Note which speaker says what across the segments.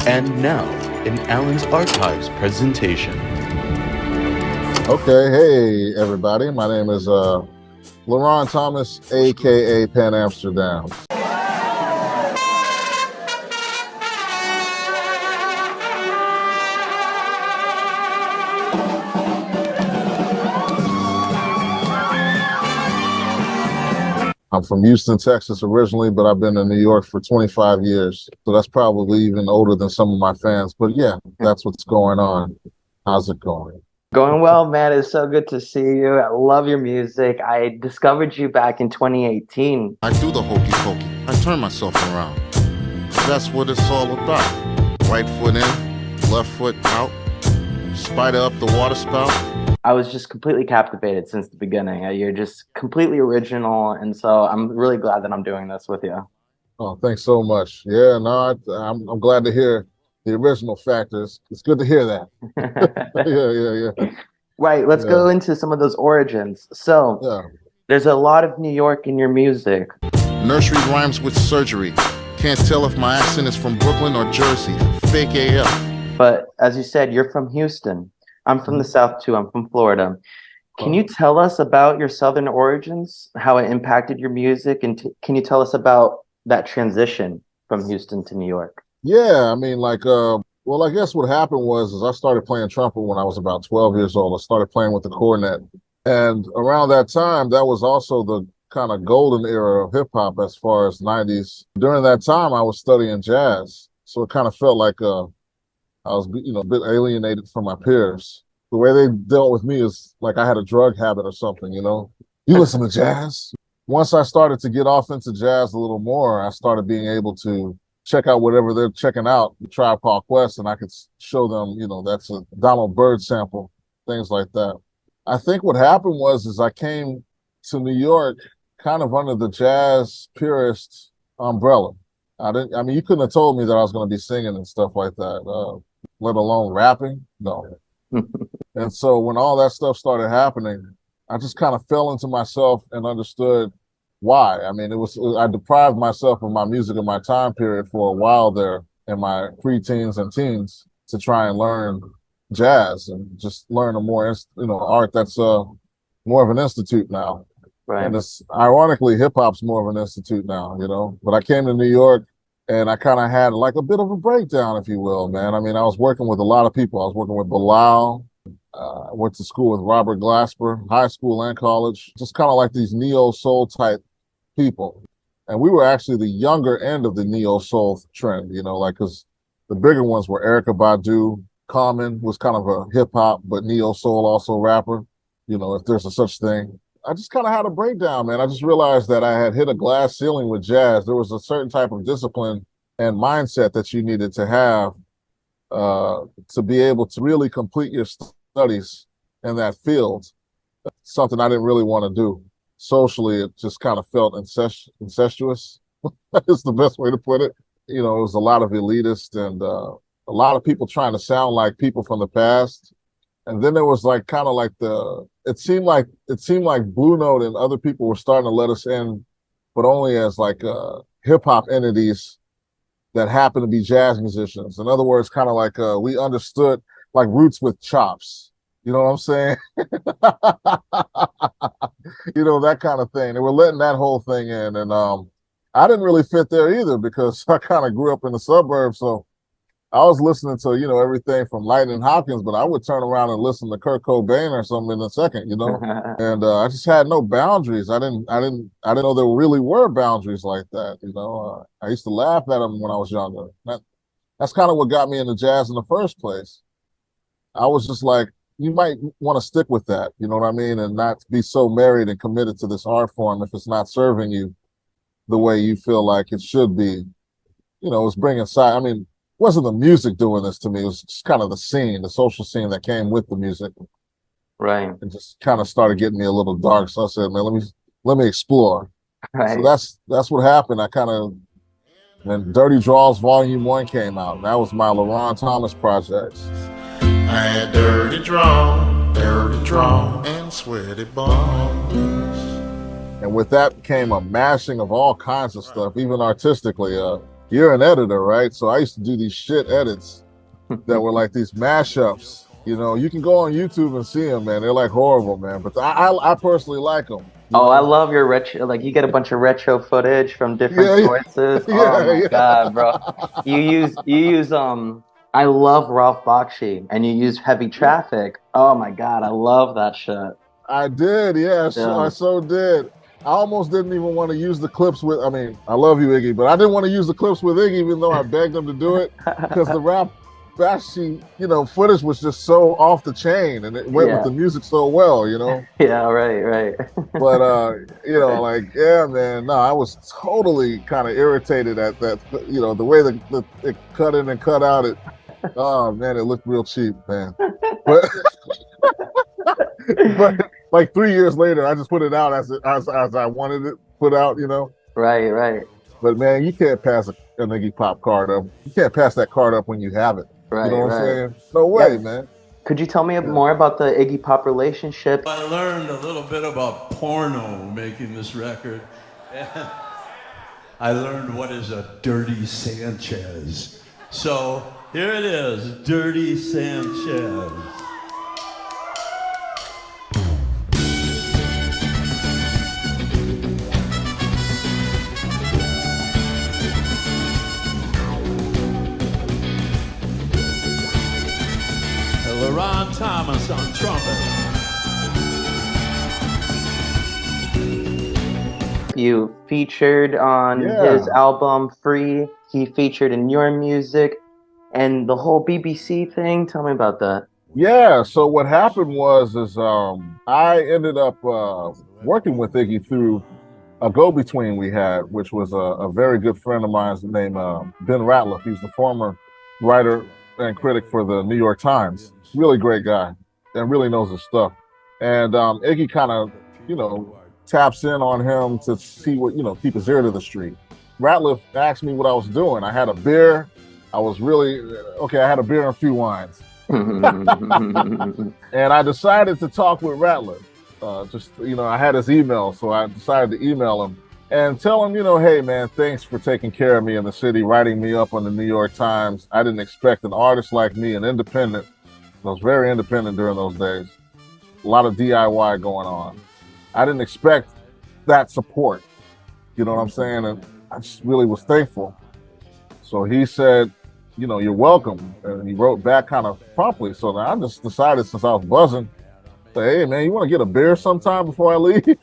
Speaker 1: And now, in Alan's Archives presentation.
Speaker 2: Okay, hey everybody, my name is Leron Thomas, aka Pan Amsterdam. I'm from Houston, Texas originally, but I've been in New York for 25 years. So that's probably even older than some of my fans. But yeah, that's what's going on. How's it going?
Speaker 3: Going well, man. It's so good to see you. I love your music. I discovered you back in 2018.
Speaker 4: I do the hokey pokey. I turn myself around. That's what it's all about. Right foot in, left foot out, spider up the water spout.
Speaker 3: I was just completely captivated since the beginning. You're just completely original, and so I'm really glad that I'm doing this with you.
Speaker 2: Oh, thanks so much. Yeah, no, I'm glad to hear the original factors. It's good to hear that. Yeah.
Speaker 3: Right, let's go into some of those origins. So, there's a lot of New York in your music.
Speaker 4: Nursery rhymes with surgery. Can't tell if my accent is from Brooklyn or Jersey. Fake AF.
Speaker 3: But as you said, you're from Houston. I'm from the South too. I'm from Florida. Can you tell us about your Southern origins, how it impacted your music, and can you tell us about that transition from Houston to New York?
Speaker 2: Yeah, I mean, well, I guess what happened was I started playing trumpet when I was about 12 years old. I started playing with the cornet. And around that time, that was also the kind of golden era of hip hop as far as 90s. During that time, I was studying jazz. So it kind of felt like I was, a bit alienated from my peers. The way they dealt with me is like I had a drug habit or something, You listen to jazz? Once I started to get off into jazz a little more, I started being able to check out whatever they're checking out, the Tribe Called Quest, and I could show them, that's a Donald Byrd sample, things like that. I think what happened was I came to New York kind of under the jazz purist umbrella. You couldn't have told me that I was going to be singing and stuff like that, let alone rapping. No. And so when all that stuff started happening, I just kind of fell into myself and understood why. I deprived myself of my music in my time period for a while there in my preteens and teens to try and learn jazz and just learn a more, art that's more of an institute now.
Speaker 3: Right.
Speaker 2: And it's ironically, hip hop's more of an institute now, But I came to New York and I kind of had like a bit of a breakdown, if you will, man. I was working with a lot of people. I was working with Bilal. I went to school with Robert Glasper, high school and college, just kind of like these neo-soul type people. And we were actually the younger end of the neo-soul trend, because the bigger ones were Erykah Badu. Common was kind of a hip-hop, but neo-soul also rapper, if there's a such thing. I just kind of had a breakdown, man. I just realized that I had hit a glass ceiling with jazz. There was a certain type of discipline and mindset that you needed to have to be able to really complete your studies in that field. Something I didn't really want to do. Socially, it just kind of felt incestuous. Is the best way to put it. It was a lot of elitist and a lot of people trying to sound like people from the past. And then there was it seemed like Blue Note and other people were starting to let us in, but only as hip hop entities that happen to be jazz musicians. In other words, kind of like we understood like Roots with chops. You know what I'm saying? That kind of thing. They were letting that whole thing in. And I didn't really fit there either because I kind of grew up in the suburbs. So I was listening to, everything from Lightning Hopkins, but I would turn around and listen to Kurt Cobain or something in a second, And I just had no boundaries. I didn't know there really were boundaries like that, I used to laugh at them when I was younger. That's kind of what got me into jazz in the first place. I was just like, you might want to stick with that, you know what I mean? And not be so married and committed to this art form if it's not serving you the way you feel like it should be. It's bringing side. It wasn't the music doing this to me. It was just kind of the scene, the social scene that came with the music.
Speaker 3: Right.
Speaker 2: And just kind of started getting me a little dark. So I said, man, let me explore.
Speaker 3: Right.
Speaker 2: So that's what happened. Then Dirty Draws Volume 1 came out. And that was my Leron Thomas project.
Speaker 4: I had dirty draw, and sweaty bones.
Speaker 2: And with that came a mashing of all kinds of stuff, even artistically. you're an editor, right? So I used to do these shit edits that were like these mashups. You know, you can go on YouTube and see them, man. They're like horrible, man. But I personally like them.
Speaker 3: Oh, I love your retro. Like you get a bunch of retro footage from different
Speaker 2: Yeah,
Speaker 3: sources.
Speaker 2: yeah,
Speaker 3: Oh my
Speaker 2: yeah.
Speaker 3: God, bro! You use. I love Ralph Bakshi, and you use Heavy Traffic. Oh my God, I love that shit.
Speaker 2: I did, yeah. I so did. I almost didn't even want to use the clips with. I mean, I love you, Iggy, but I didn't want to use the clips with Iggy, even though I begged him to do it, because the Ralph Bakshi, footage was just so off the chain, and it went with the music so well,
Speaker 3: Yeah, right.
Speaker 2: But yeah, man. No, I was totally kind of irritated at that. The way that it cut in and cut out. Oh man, it looked real cheap, man. But but like 3 years later, I just put it out as I wanted it put out,
Speaker 3: Right.
Speaker 2: But man, you can't pass an Iggy Pop card up. You can't pass that card up when you have it.
Speaker 3: Right,
Speaker 2: you know what I'm saying? No way, man.
Speaker 3: Could you tell me more about the Iggy Pop relationship?
Speaker 5: I learned a little bit about porno making this record. And I learned what is a dirty Sanchez. So here it is, Dirty Sanchez. Leron Thomas on trumpet.
Speaker 3: You featured on his album Free. He featured in your music and the whole BBC thing. Tell me about that.
Speaker 2: Yeah, so what happened was I ended up working with Iggy through a go-between we had, which was a very good friend of mine named Ben Ratliff. He's the former writer and critic for the New York Times. Really great guy and really knows his stuff. And Iggy kind of, taps in on him to see what, keep his ear to the street. Ratliff asked me what I was doing. I had a beer. I was really, I had a beer and a few wines. And I decided to talk with Ratliff. I had his email, so I decided to email him and tell him, hey, man, thanks for taking care of me in the city, writing me up on the New York Times. I didn't expect an artist like me, an independent. I was very independent during those days. A lot of DIY going on. I didn't expect that support. You know what I'm saying? And I just really was thankful. So he said, you're welcome. And he wrote back kind of promptly. So I just decided, since I was buzzing, say, hey, man, you want to get a beer sometime before I leave?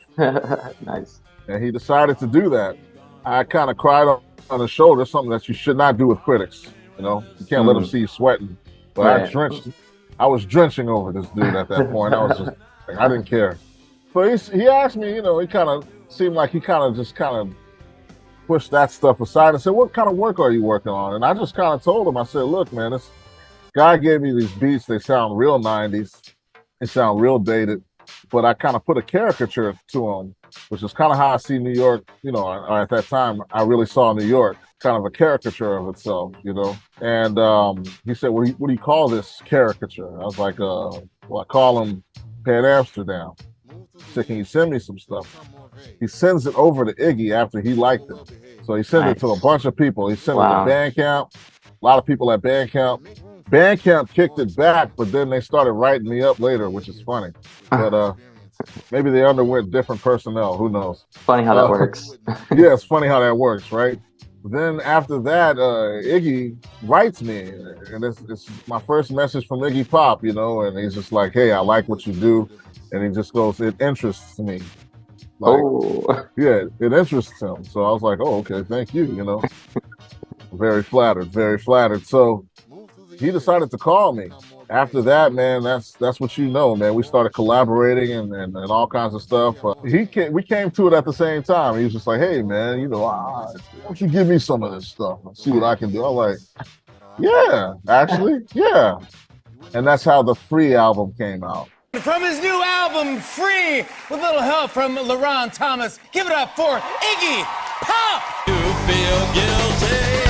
Speaker 3: Nice.
Speaker 2: And he decided to do that. I kind of cried on his shoulder, something that you should not do with critics. You can't let them see you sweating. But I was drenching over this dude at that point. I was just, I didn't care. So he asked me, he kind of seemed like he kind of pushed that stuff aside and said, what kind of work are you working on? And I just kind of told him, I said, look, man, this guy gave me these beats. They sound real 90s. They sound real dated. But I kind of put a caricature to them, which is kind of how I see New York, or at that time, I really saw New York, kind of a caricature of itself, And he said, what do you call this caricature? I was like, I call him Pan Amsterdam. He said, can you send me some stuff? He sends it over to Iggy after he liked it. So he sent it to a bunch of people. He sent it to Bandcamp, a lot of people at Bandcamp. Bandcamp kicked it back, but then they started writing me up later, which is funny. But maybe they underwent different personnel. Who knows?
Speaker 3: Funny how that works.
Speaker 2: Yeah, it's funny how that works, right? Then after that, Iggy writes me, and it's my first message from Iggy Pop, and he's just like, hey, I like what you do. And he just goes, it interests me. Yeah, it interests him. So I was like, oh, okay, thank you, Very flattered, very flattered. So he decided to call me. After that, man, that's what man. We started collaborating and all kinds of stuff. We came to it at the same time. He was just like, hey, man, why don't you give me some of this stuff and see what I can do? I was like, yeah, actually, yeah. And that's how the Free album came out.
Speaker 6: From his new album, Free, with a little help from Leron Thomas. Give it up for Iggy Pop!
Speaker 5: You feel guilty.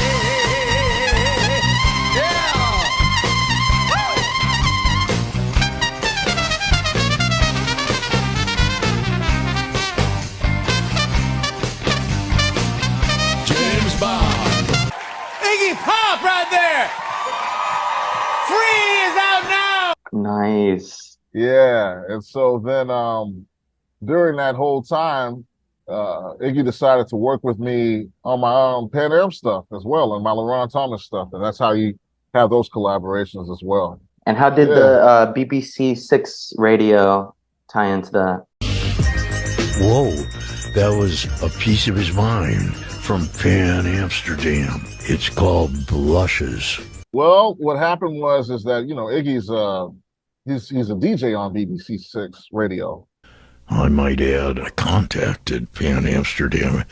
Speaker 6: Pop right there. Free is out now.
Speaker 3: Nice.
Speaker 2: Yeah, and so then during that whole time, Iggy decided to work with me on my Pan Am stuff as well, and my Leron Thomas stuff, and that's how you have those collaborations as well.
Speaker 3: And how did the BBC Six radio tie into that?
Speaker 7: Whoa, that was a piece of his mind from Pan Amsterdam. It's called Blushes.
Speaker 2: Well, what happened is that, you know, Iggy's he's a DJ on BBC Six radio.
Speaker 7: I might add, I contacted Pan Amsterdam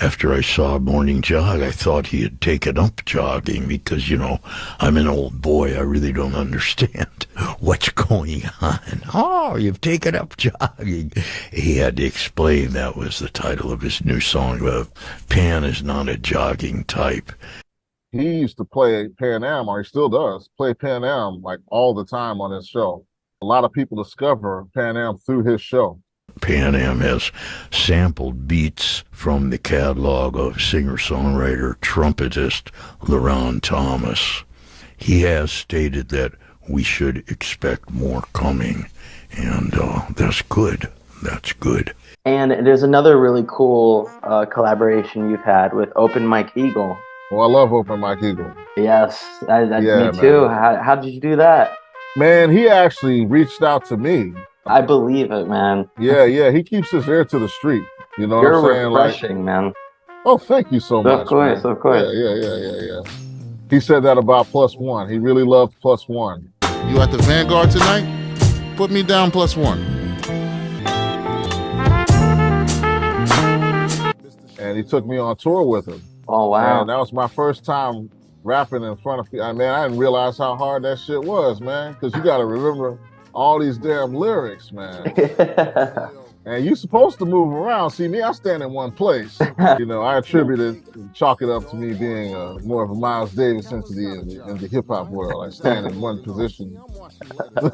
Speaker 7: after I saw Morning Jog. I thought he had taken up jogging because, you know, I'm an old boy. I really don't understand what's going on. Oh, you've taken up jogging. He had to explain that was the title of his new song. Pan is not a jogging type.
Speaker 2: He used to play Pan Am, or he still does, play Pan Am like all the time on his show. A lot of people discover Pan Am through his show.
Speaker 7: Pan Am has sampled beats from the catalog of singer-songwriter, trumpetist Leron Thomas. He has stated that we should expect more coming, and that's good. That's good.
Speaker 3: And there's another really cool collaboration you've had with Open Mike Eagle.
Speaker 2: Well, I love Open Mike Eagle.
Speaker 3: Yes,
Speaker 2: Yeah,
Speaker 3: me too.
Speaker 2: man.
Speaker 3: How did you do that?
Speaker 2: Man, he actually reached out to me.
Speaker 3: I believe it, man.
Speaker 2: Yeah, he keeps his ear to the street. You know
Speaker 3: You're
Speaker 2: what I'm saying?
Speaker 3: refreshing, man.
Speaker 2: Oh, thank you so much.
Speaker 3: Of course,
Speaker 2: man.
Speaker 3: of course.
Speaker 2: Yeah. He said that about Plus One. He really loved Plus One.
Speaker 4: You at the Vanguard tonight? Put me down +1.
Speaker 2: And he took me on tour with him.
Speaker 3: Oh, wow.
Speaker 2: And that was my first time rapping in front of people. I mean, I didn't realize how hard that shit was, man. Because you got to remember all these damn lyrics, man. And you supposed to move around. See, me, I stand in one place. You know, I chalk it up to me being more of a Miles Davis in the hip hop world. I stand in one position and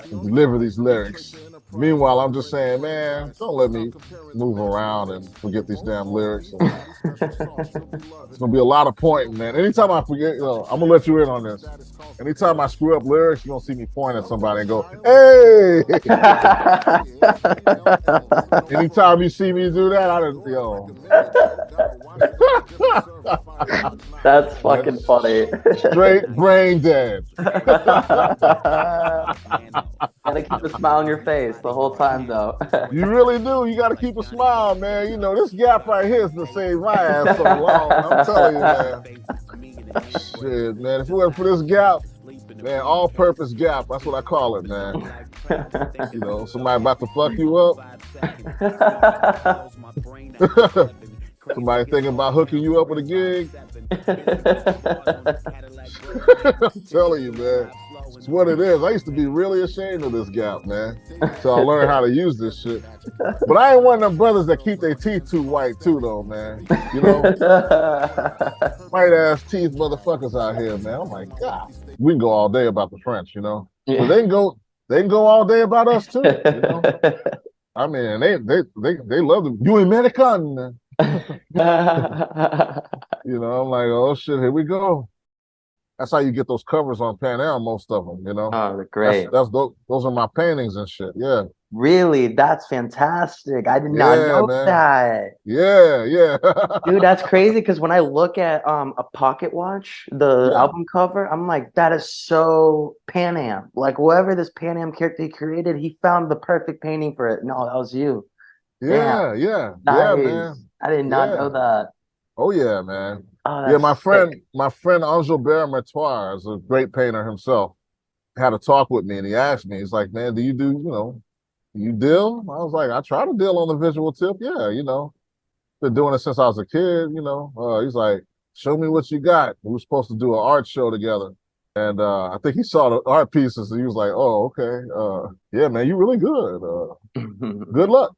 Speaker 2: deliver these lyrics. Meanwhile, I'm just saying, man, don't let me move around and forget these damn lyrics. It's gonna be a lot of pointing, man. Anytime I forget, you know, I'm gonna let you in on this. Anytime I screw up lyrics, you're gonna see me point at somebody and go, hey! Anytime you see me do that,
Speaker 3: That's fucking funny.
Speaker 2: Straight brain dead.
Speaker 3: Gotta keep a smile on your face the whole time, though.
Speaker 2: You really do. You gotta keep a smile, man. You know, this gap right here is to save my ass so long. I'm telling you, man. Shit, man. If it wasn't for this gap, man, all-purpose gap. That's what I call it, man. You know, somebody about to fuck you up. Somebody thinking about hooking you up with a gig. I'm telling you, man. It's what it is. I used to be really ashamed of this gap, man. So I learned how to use this shit. But I ain't one of them brothers that keep their teeth too white too, though, man. You know? White ass teeth motherfuckers out here, man. Oh my God. We can go all day about the French, you know? But they can go all day about us too, you know? I mean, they love them. You American. You know, I'm like, oh shit, here we go. That's how you get those covers on Pan Am, most of them, you know?
Speaker 3: Oh, great.
Speaker 2: Those are my paintings and shit, yeah.
Speaker 3: Really? That's fantastic. I did not know that.
Speaker 2: Yeah.
Speaker 3: Dude, that's crazy because when I look at a pocket watch, the album cover, I'm like, that is so Pan Am. Like, whoever this Pan Am character he created, he found the perfect painting for it. No, that was you.
Speaker 2: Yeah,
Speaker 3: Damn.
Speaker 2: yeah,
Speaker 3: Nice.
Speaker 2: man.
Speaker 3: I did not know that.
Speaker 2: Oh yeah, man.
Speaker 3: Oh,
Speaker 2: Yeah, my friend
Speaker 3: sick.
Speaker 2: Angilbert Matoir is a great painter himself. Had a talk with me and he asked me, he's like, man, do you deal? I was like, I try to deal on the visual tip. Yeah, you know, been doing it since I was a kid, you know. He's like, show me what you got. We were supposed to do an art show together. And I think he saw the art pieces and he was like, oh, okay. Yeah, man, you really good. Good luck.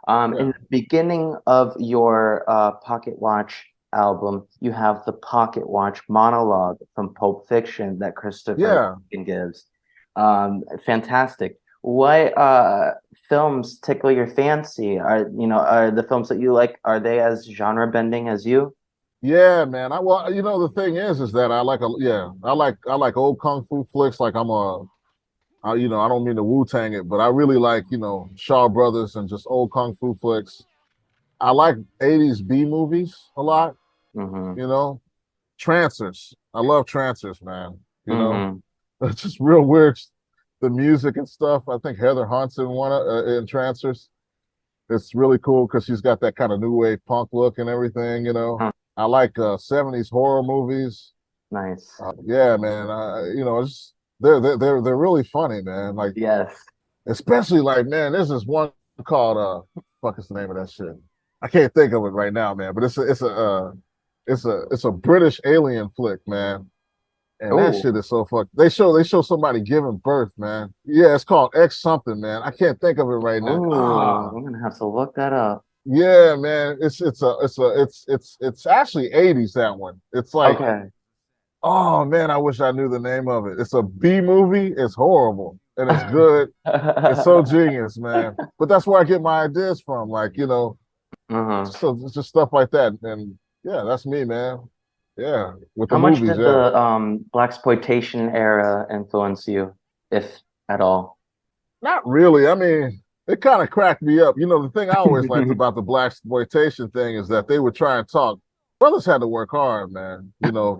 Speaker 3: In the beginning of your Pocket Watch album, you have the Pocket Watch monologue from Pulp Fiction that Christopher gives. Fantastic. What films tickle your fancy? Are the films that you like, are they as genre bending as you?
Speaker 2: Yeah, man. Well, the thing is that I like old kung fu flicks. Like I don't mean to Wu-Tang it, but I really like, Shaw Brothers and just old kung fu flicks. I like 80s B movies a lot,
Speaker 3: Mm-hmm.
Speaker 2: you know. Trancers. I love trancers, man.
Speaker 3: Mm-hmm.
Speaker 2: It's just real weird. The music and stuff. I think Heather Hunt's in in trancers. It's really cool because she's got that kind of new wave punk look and everything. I like 70s horror movies.
Speaker 3: Nice.
Speaker 2: Yeah, man. They're really funny, man. Like,
Speaker 3: Yes.
Speaker 2: especially like, man, there's this one called fuck is the name of that shit? I can't think of it right now, man. But it's a British alien flick, man. And that
Speaker 3: Oh.
Speaker 2: shit is so fucked. They show somebody giving birth, man. Yeah, it's called X something, man. I can't think of it right now.
Speaker 3: Oh, I'm gonna have to look that up.
Speaker 2: Yeah, man. It's actually 80s, that one. It's like,
Speaker 3: Okay.
Speaker 2: oh man, I wish I knew the name of it. It's a B movie. It's horrible and it's good. It's so genius, man. But that's where I get my ideas from. Like,
Speaker 3: Uh-huh.
Speaker 2: so it's just stuff like that. And yeah, that's me, man. Yeah, with the
Speaker 3: How much
Speaker 2: movies,
Speaker 3: did
Speaker 2: yeah.
Speaker 3: the Blaxploitation era influence you, if at all?
Speaker 2: Not really. I mean, it kind of cracked me up. The thing I always liked about the Blaxploitation thing is that they would try and talk. Brothers had to work hard, man. For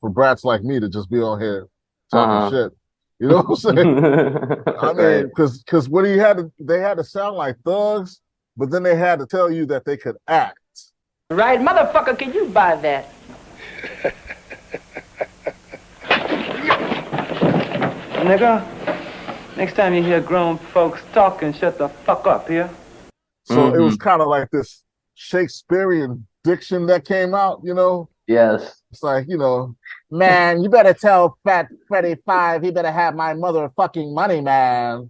Speaker 2: brats like me to just be on here talking
Speaker 3: Uh-huh.
Speaker 2: shit. You know what I'm saying? I
Speaker 3: Right.
Speaker 2: mean, because when they had to sound like thugs, but then they had to tell you that they could act.
Speaker 8: Right, motherfucker, can you buy that? Nigga, next time you hear grown folks talking, shut the fuck up, here.
Speaker 2: So it was kind of like this Shakespearean diction that came out.
Speaker 3: Yes.
Speaker 2: It's like, man, you better tell Fat Freddy Five he better have my motherfucking money, man.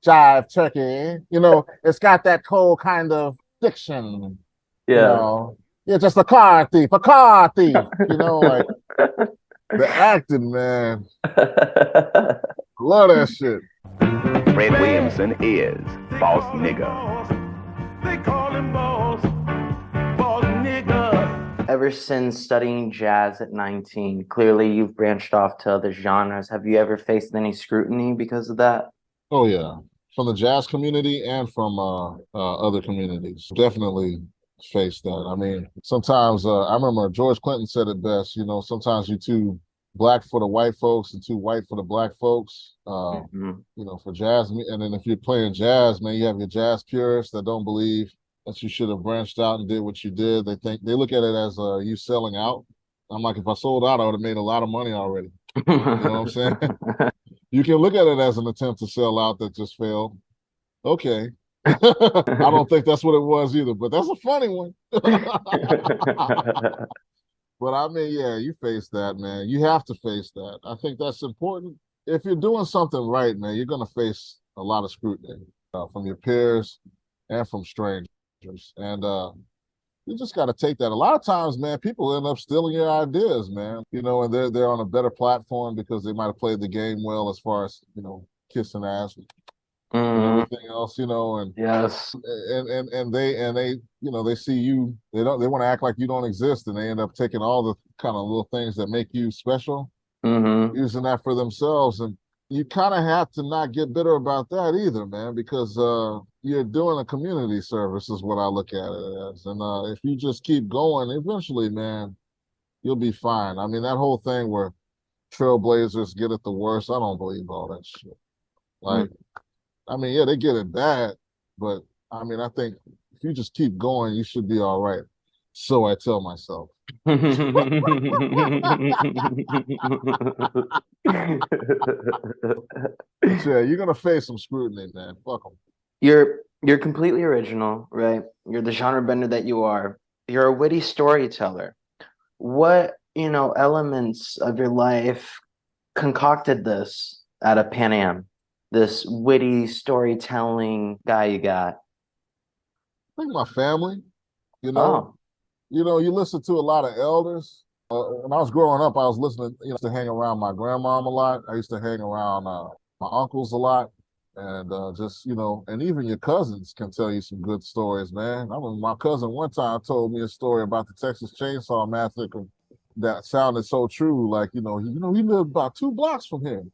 Speaker 2: Jive turkey. It's got that cold kind of diction.
Speaker 3: Yeah.
Speaker 2: You're just a car thief. Like the acting, man. Love that shit.
Speaker 9: Fred Williamson is Boss Nigga.
Speaker 5: They call him boss nigga.
Speaker 3: Ever since studying jazz at 19, clearly you've branched off to other genres. Have you ever faced any scrutiny because of that?
Speaker 2: Oh yeah, from the jazz community and from other communities. Definitely face that. I mean, sometimes I remember George Clinton said it best. Sometimes you're too black for the white folks and too white for the black folks. For jazz, and then if you're playing jazz, man, you have your jazz purists that don't believe that you should have branched out and did what you did. They look at it as you selling out. I'm like, if I sold out, I would have made a lot of money already. You know what I'm saying? You can look at it as an attempt to sell out that just failed. Okay. I don't think that's what it was either, but that's a funny one. But I mean, yeah, you face that, man. You have to face that. I think that's important. If you're doing something right, man, you're going to face a lot of scrutiny from your peers and from strangers. And you just got to take that. A lot of times, man, people end up stealing your ideas, man. And they're on a better platform because they might have played the game well as far as kissing ass and everything else, and
Speaker 3: Yes.
Speaker 2: and they they see you, they want to act like you don't exist, and they end up taking all the kind of little things that make you special, using that for themselves. And you kind of have to not get bitter about that either, man, because you're doing a community service is what I look at it as. And if you just keep going, eventually, man, you'll be fine. I mean, that whole thing where trailblazers get it the worst, I don't believe all that shit. Like, I mean, yeah, they get it bad, but I mean, I think if you just keep going, you should be all right. So I tell myself.
Speaker 3: Yeah,
Speaker 2: You're gonna face some scrutiny, man. Fuck them.
Speaker 3: You're completely original, right? You're the genre bender that you are. You're a witty storyteller. What, elements of your life concocted this out of Pan Am? This witty storytelling guy you got?
Speaker 2: I think my family,
Speaker 3: Oh.
Speaker 2: You listen to a lot of elders. When I was growing up, I was listening, to hang around my grandmom a lot. I used to hang around my uncles a lot. And just, and even your cousins can tell you some good stories, man. I remember my cousin one time told me a story about the Texas Chainsaw Massacre that sounded so true. Like, he lived about 2 blocks from here.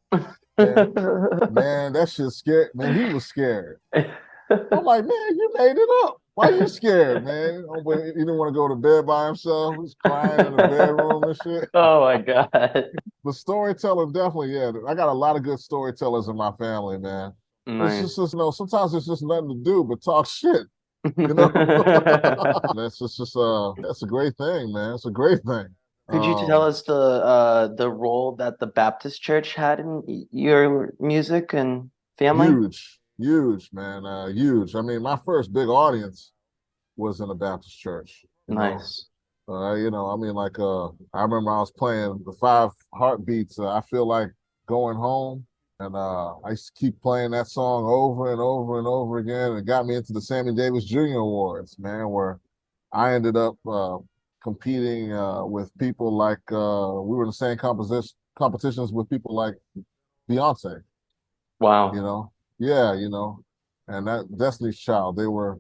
Speaker 2: And, man, that shit scared, man, he was scared. I'm like, man, you made it up. Why you scared, man? He didn't want to go to bed by himself. He was crying in the bedroom and shit.
Speaker 3: Oh my God.
Speaker 2: But storytelling, definitely, yeah. I got a lot of good storytellers in my family, man.
Speaker 3: Nice.
Speaker 2: It's just, sometimes it's just nothing to do but talk shit. That's a great thing, man. It's a great thing.
Speaker 3: Could you tell us the role that the Baptist Church had in your music and family?
Speaker 2: Huge, man. Huge. I mean, my first big audience was in a Baptist church.
Speaker 3: Nice.
Speaker 2: I remember I was playing the 5 Heartbeats. I feel like going home. And I used to keep playing that song over and over and over again. It got me into the Sammy Davis Jr. Awards, man, where I ended up competing with people like, we were in the same competitions with people like Beyonce.
Speaker 3: Wow.
Speaker 2: Yeah, and that Destiny's Child, they were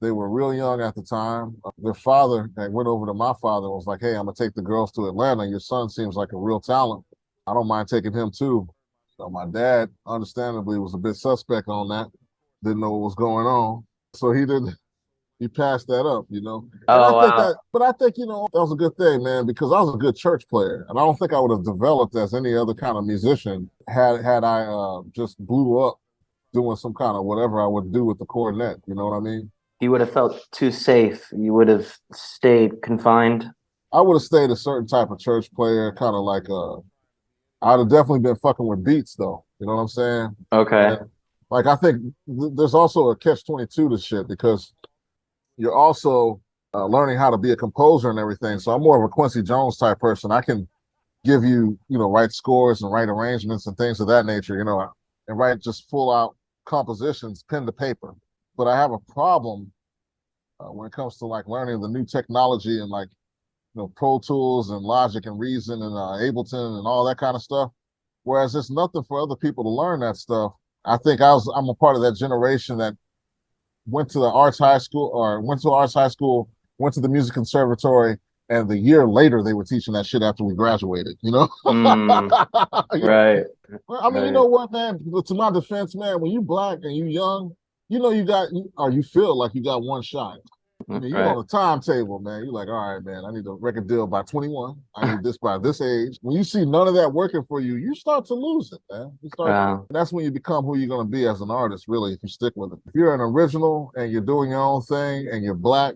Speaker 2: real young at the time. Their father went over to my father and was like, hey, I'm going to take the girls to Atlanta. Your son seems like a real talent. I don't mind taking him too. So my dad, understandably, was a bit suspect on that. Didn't know what was going on. So he passed that up, But I think, that was a good thing, man, because I was a good church player. And I don't think I would have developed as any other kind of musician had I just blew up doing some kind of whatever I would do with the cornet. You know what I mean?
Speaker 3: You would have felt too safe. You would have stayed confined.
Speaker 2: I would have stayed a certain type of church player, kind of like I'd have definitely been fucking with beats, though. You know what I'm saying?
Speaker 3: Okay.
Speaker 2: And, I think there's also a catch-22 to shit because you're also learning how to be a composer and everything. So I'm more of a Quincy Jones type person. I can give you, write scores and write arrangements and things of that nature, and write just full-out compositions, pen to paper. But I have a problem when it comes to learning the new technology and Pro Tools and Logic and Reason and Ableton and all that kind of stuff. Whereas there's nothing for other people to learn that stuff. I think I'm a part of that generation that went to arts high school, went to the music conservatory, and the year later they were teaching that shit after we graduated,
Speaker 3: Right.
Speaker 2: I mean, you know what, man? To my defense, man, when you black and you young, you feel like you got one shot. I mean, you're on a timetable, man. You're like, all right, man, I need a record deal by 21. I need this by this age. When you see none of that working for you, you start to lose it, man. That's when you become who you're going to be as an artist, really, if you stick with it. If you're an original and you're doing your own thing and you're black,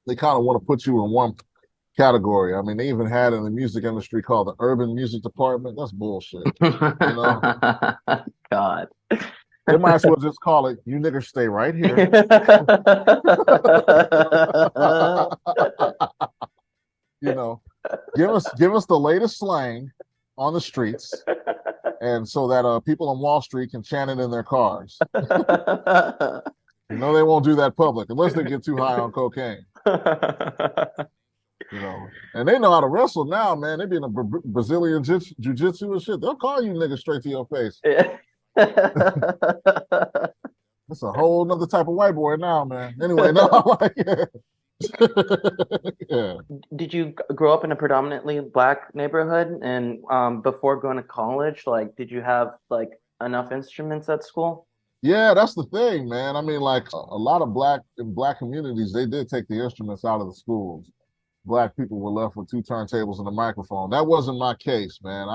Speaker 2: they kind of want to put you in one category. I mean, they even had in the music industry called the urban music department. That's bullshit.
Speaker 3: God.
Speaker 2: They might as well just call it, you niggas stay right here. Give us the latest slang on the streets, and so that people on Wall Street can chant it in their cars. They won't do that public unless they get too high on cocaine. And they know how to wrestle now, man. They be in a Brazilian jiu-jitsu and shit. They'll call you niggas straight to your face. That's a whole nother type of white boy now, man. Anyway, yeah.
Speaker 3: Did you grow up in a predominantly black neighborhood? And before going to college, did you have enough instruments at school?
Speaker 2: Yeah, that's the thing, man. I mean, a lot of black communities, they did take the instruments out of the schools. Black people were left with 2 turntables and a microphone. That wasn't my case, man.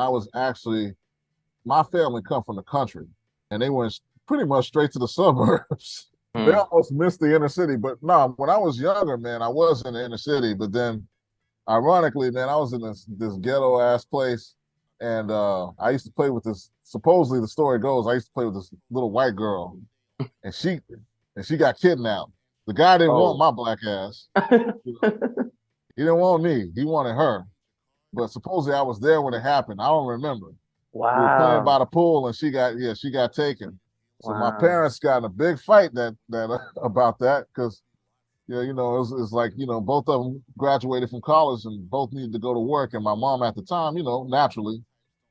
Speaker 2: My family come from the country, and they went pretty much straight to the suburbs. They almost missed the inner city. But no, when I was younger, man, I was in the inner city. But then, ironically, man, I was in this ghetto ass place, and I used to play with this. Supposedly, the story goes, I used to play with this little white girl, and she got kidnapped. The guy didn't want my black ass. He didn't want me. He wanted her. But supposedly, I was there when it happened. I don't remember.
Speaker 3: Wow.
Speaker 2: We were playing by the pool, and she got taken. So my parents got in a big fight about that because, it was like, both of them graduated from college and both needed to go to work. And my mom at the time, naturally,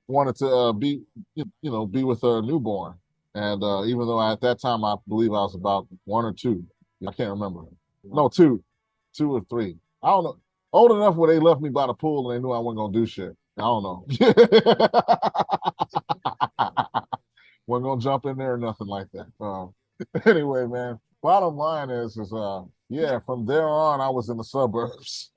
Speaker 2: wanted to be with her newborn. And even though at that time I believe I was about 1 or 2, I can't remember. No, 2 or 3. I don't know. Old enough where they left me by the pool and they knew I wasn't gonna do shit. I don't know. Wasn't gonna jump in there or nothing like that. Anyway, man. Bottom line is yeah. From there on, I was in the suburbs,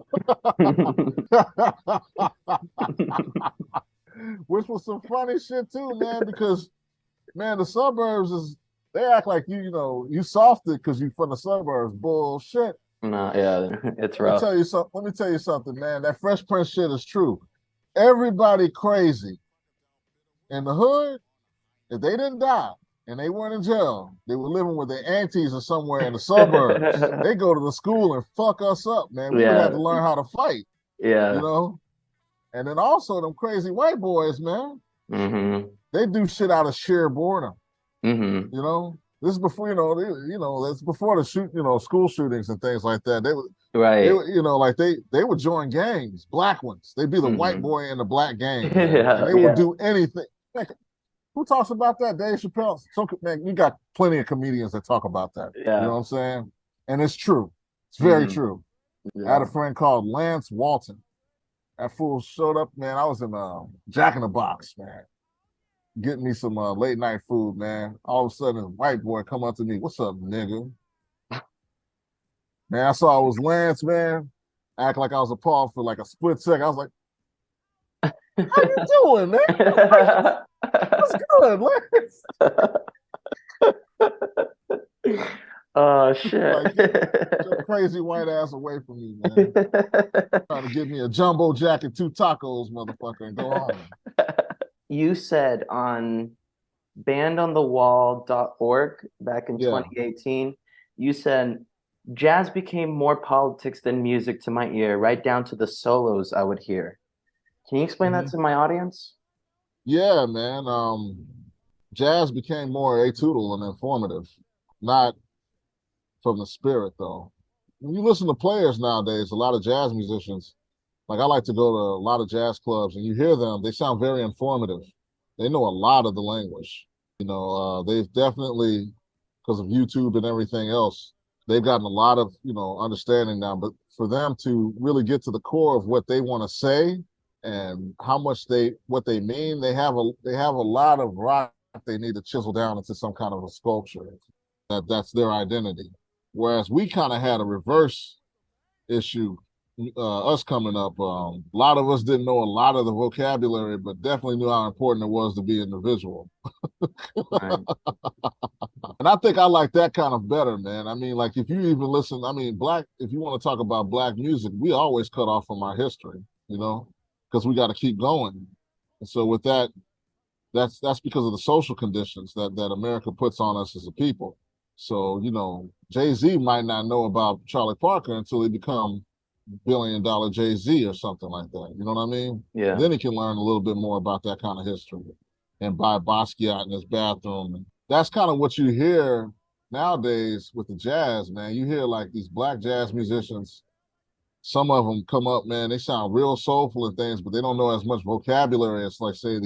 Speaker 2: which was some funny shit too, man. Because man, the suburbs they act like you softed because you from the suburbs. Bullshit.
Speaker 3: No, yeah, it's rough.
Speaker 2: Let me tell you something, man. That Fresh Prince shit is true. Everybody crazy in the hood. If they didn't die and they weren't in jail, they were living with their aunties or somewhere in the suburbs. They go to the school and fuck us up, man. We would have to learn how to fight.
Speaker 3: Yeah.
Speaker 2: And then also them crazy white boys, man.
Speaker 3: Mm-hmm.
Speaker 2: They do shit out of sheer boredom.
Speaker 3: Mm-hmm.
Speaker 2: This is before, that's before the school shootings and things like that. They would, they would join gangs, black ones. They'd be the white boy in the black gang. And they would do anything. Like, who talks about that? Dave Chappelle. Man, you got plenty of comedians that talk about that.
Speaker 3: Yeah.
Speaker 2: You know what I'm saying? And it's true. It's very true. Yeah. I had a friend called Lance Walton. That fool showed up, man. I was in Jack in the Box, man, getting me some late night food, man. All of a sudden, a white boy come up to me. What's up, nigga? Man, I saw it was Lance, man. Act like I was appalled for like a split second. I was like, how you doing, man? What's good, Lance?
Speaker 3: Oh, shit.
Speaker 2: Like, get your crazy white ass away from me, man. Trying to give me a jumbo jacket, 2 tacos, motherfucker, and go on.
Speaker 3: You said on bandonthewall.org back in 2018, you said, jazz became more politics than music to my ear, right down to the solos I would hear. Can you explain that to my audience?
Speaker 2: Yeah, man. Jazz became more atonal and informative, not from the spirit, though. When you listen to players nowadays, a lot of jazz musicians, like I like to go to a lot of jazz clubs, and you hear them, they sound very informative. They know a lot of the language. They've definitely, because of YouTube and everything else, they've gotten a lot of, understanding now. But for them to really get to the core of what they want to say and how much what they mean, they have a lot of rock they need to chisel down into some kind of a sculpture that's their identity. Whereas we kind of had a reverse issue, us coming up. A lot of us didn't know a lot of the vocabulary, but definitely knew how important it was to be individual. Right. And I think I like that kind of better, man. I mean, like if you even listen, if you want to talk about black music, we always cut off from our history, because we got to keep going. And so with that, that's because of the social conditions that America puts on us as a people. So, Jay-Z might not know about Charlie Parker until he become $1 billion Jay-Z or something like that. You know what I mean?
Speaker 3: Yeah.
Speaker 2: Then he can learn a little bit more about that kind of history and buy Basquiat in his bathroom. And that's kind of what you hear nowadays with the jazz, man. You hear like these black jazz musicians, some of them come up, man, they sound real soulful and things, but they don't know as much vocabulary as like say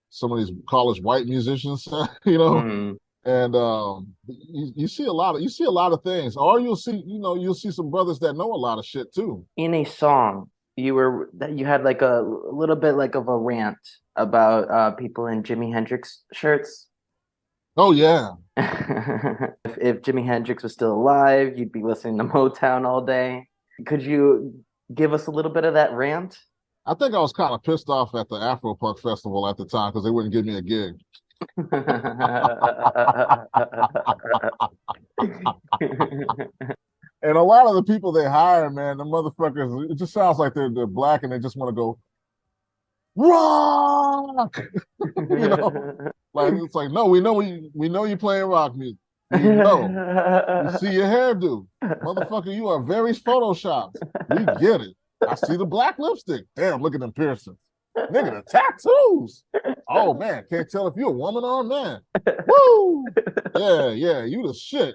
Speaker 2: some of these college white musicians,
Speaker 3: Mm-hmm.
Speaker 2: And you see a lot of things, or you'll see some brothers that know a lot of shit too.
Speaker 3: In a song, you had like a little bit like of a rant about people in Jimi Hendrix shirts.
Speaker 2: Oh yeah.
Speaker 3: If Jimi Hendrix was still alive, you'd be listening to Motown all day. Could you give us a little bit of that rant?
Speaker 2: I think I was kind of pissed off at the AfroPunk festival at the time because they wouldn't give me a gig. And a lot of the people they hire, man, the motherfuckers, it just sounds like they're black and they just want to go rock. Like it's like, no, we know you playing rock music. We know. We see your hairdo. Motherfucker, you are very photoshopped. We get it. I see the black lipstick. Damn, look at them piercings. Nigga, the tattoos. Oh man, can't tell if you're a woman or a man. Woo! Yeah, you the shit.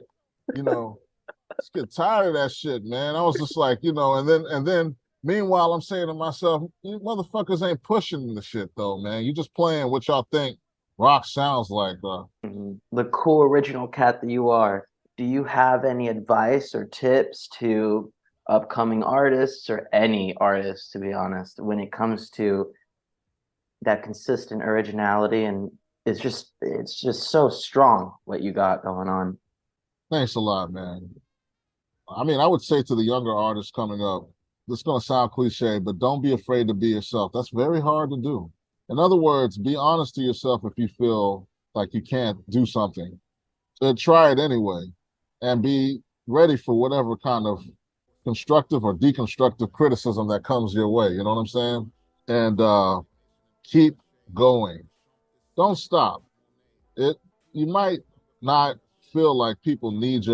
Speaker 2: Just get tired of that shit, man. I was just like, and then Meanwhile, I'm saying to myself, you motherfuckers ain't pushing the shit though, man. You just playing what y'all think rock sounds like.
Speaker 3: The cool original cat that you are, do you have any advice or tips to upcoming artists or any artists, to be honest, when it comes to that consistent originality? And it's just so strong what you got going on.
Speaker 2: Thanks a lot, man. I mean, I would say to the younger artists coming up, this is going to sound cliche, but don't be afraid to be yourself. That's very hard to do. In other words, be honest to yourself if you feel like you can't do something. Try it anyway, and be ready for whatever kind of constructive or deconstructive criticism that comes your way. You know what I'm saying? And keep going. Don't stop. You might not feel like people need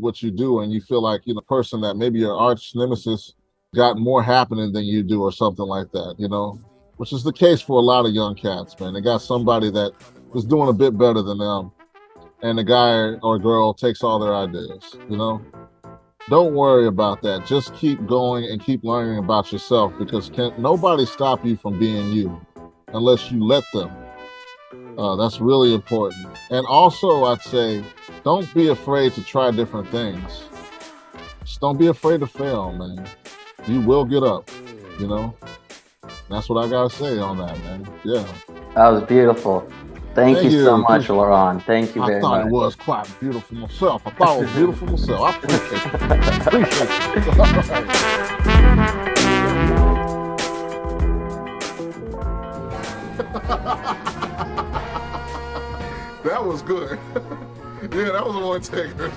Speaker 2: what you do, and you feel like you're the person that maybe your arch nemesis got more happening than you do or something like that, you know, which is the case for a lot of young cats, man. They got somebody that was doing a bit better than them, and the guy or girl takes all their ideas, you know. Don't worry about that. Just keep going and keep learning about yourself, because nobody stop you from being you unless you let them. That's really important. And also, I'd say, don't be afraid to try different things. Just don't be afraid to fail, man. You will get up, you know? That's what I gotta say on that, man. Yeah.
Speaker 3: That was beautiful. Thank you so much, Leron. Thank you very much.
Speaker 2: I thought it was quite beautiful myself. I thought it was beautiful myself. I appreciate it. That was good. Yeah, that was a one taker.